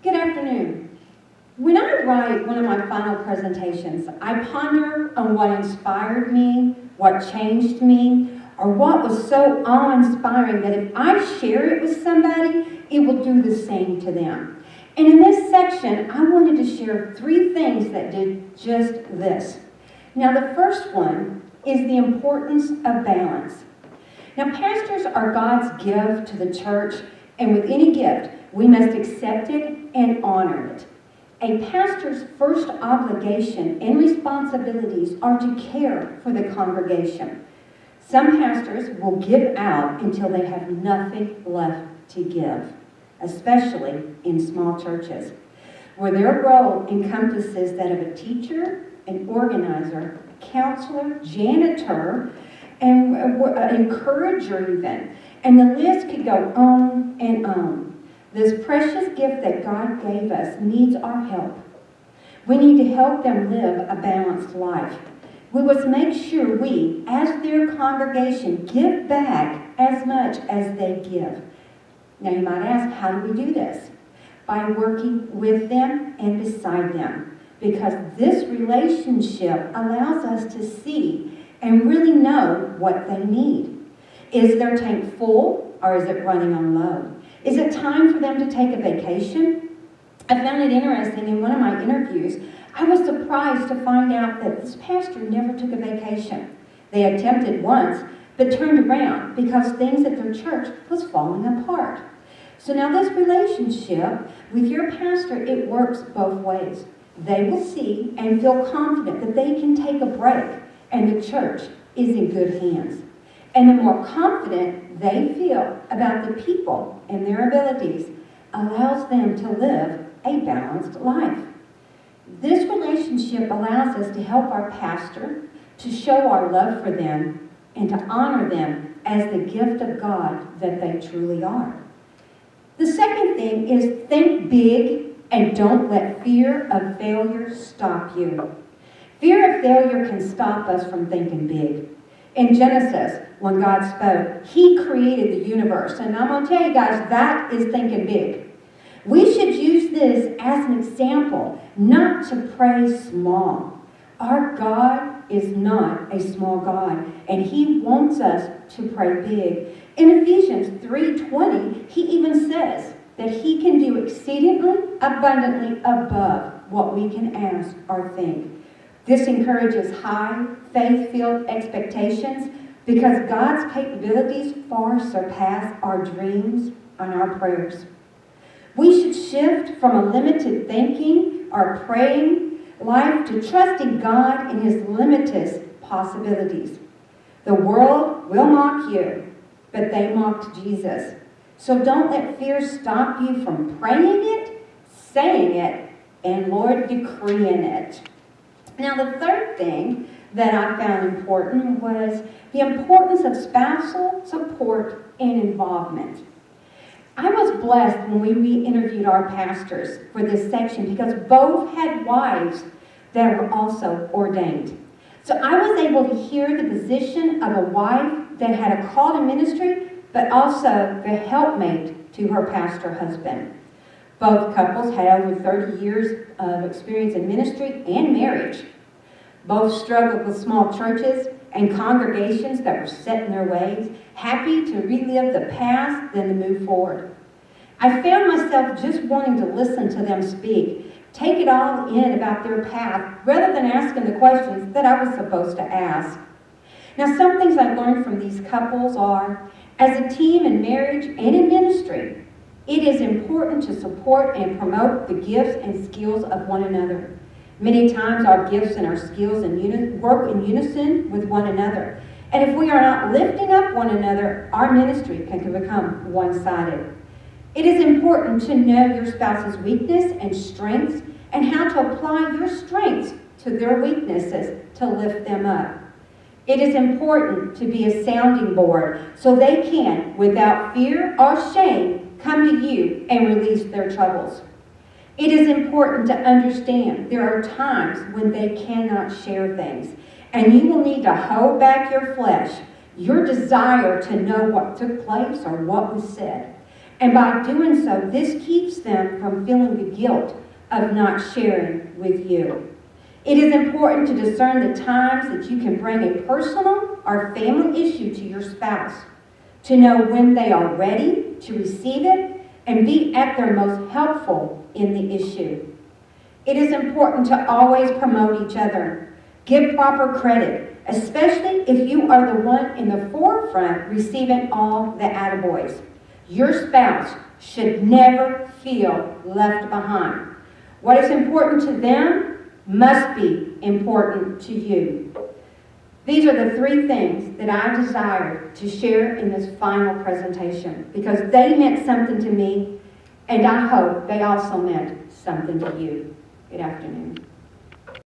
Good afternoon. When I write one of my final presentations, I ponder on what inspired me, what changed me, or what was so awe-inspiring that if I share it with somebody, it will do the same to them. And in this section, I wanted to share 3 things that did just this. Now, the first one is the importance of balance. Now, pastors are God's gift to the church, and with any gift, we must accept it and honor it. A pastor's first obligation and responsibilities are to care for the congregation. Some pastors will give out until they have nothing left to give, especially in small churches, where their role encompasses that of a teacher, an organizer, counselor, janitor, and encourager even. And the list could go on and on. This precious gift that God gave us needs our help. We need to help them live a balanced life. We must make sure we, as their congregation, give back as much as they give. Now you might ask, how do we do this? By working with them and beside them, because this relationship allows us to see and really know what they need. Is their tank full or is it running on low? Is it time for them to take a vacation? I found it interesting in one of my interviews. I was surprised to find out that this pastor never took a vacation. They attempted once, but turned around because things at their church was falling apart. So now this relationship with your pastor, it works both ways. They will see and feel confident that they can take a break and the church is in good hands. And the more confident they feel about the people and their abilities allows them to live a balanced life. This relationship allows us to help our pastor, to show our love for them, and to honor them as the gift of God that they truly are. The second thing is think big and don't let fear of failure stop you. Fear of failure can stop us from thinking big. In Genesis, when God spoke, He created the universe. And I'm going to tell you guys, that is thinking big. We should use this as an example, not to pray small. Our God is not a small God, and He wants us to pray big. In Ephesians 3:20, He even says that He can do exceedingly abundantly above what we can ask or think. This encourages high, faith-filled expectations because God's capabilities far surpass our dreams and our prayers. We should shift from a limited thinking or praying life to trusting God in His limitless possibilities. The world will mock you, but they mocked Jesus. So don't let fear stop you from praying it, saying it, and Lord, decreeing it. Now, the third thing that I found important was the importance of spousal support and involvement. I was blessed when we interviewed our pastors for this section because both had wives that were also ordained. So I was able to hear the position of a wife that had a call to ministry, but also the helpmate to her pastor husband. Both couples had over 30 years of experience in ministry and marriage. Both struggled with small churches and congregations that were set in their ways, happy to relive the past than to move forward. I found myself just wanting to listen to them speak, take it all in about their path, rather than asking the questions that I was supposed to ask. Now, some things I learned from these couples are, as a team in marriage and in ministry, it is important to support and promote the gifts and skills of one another. Many times our gifts and our skills work in unison with one another. And if we are not lifting up one another, our ministry can become one-sided. It is important to know your spouse's weakness and strengths and how to apply your strengths to their weaknesses to lift them up. It is important to be a sounding board so they can, without fear or shame, come to you and release their troubles. It is important to understand there are times when they cannot share things, and you will need to hold back your flesh, your desire to know what took place or what was said. And by doing so, this keeps them from feeling the guilt of not sharing with you. It is important to discern the times that you can bring a personal or family issue to your spouse, to know when they are ready to receive it and be at their most helpful in the issue. It is important to always promote each other. Give proper credit, especially if you are the one in the forefront receiving all the attaboys. Your spouse should never feel left behind. What is important to them must be important to you. These are the three things that I desire to share in this final presentation because they meant something to me, and I hope they also meant something to you. Good afternoon.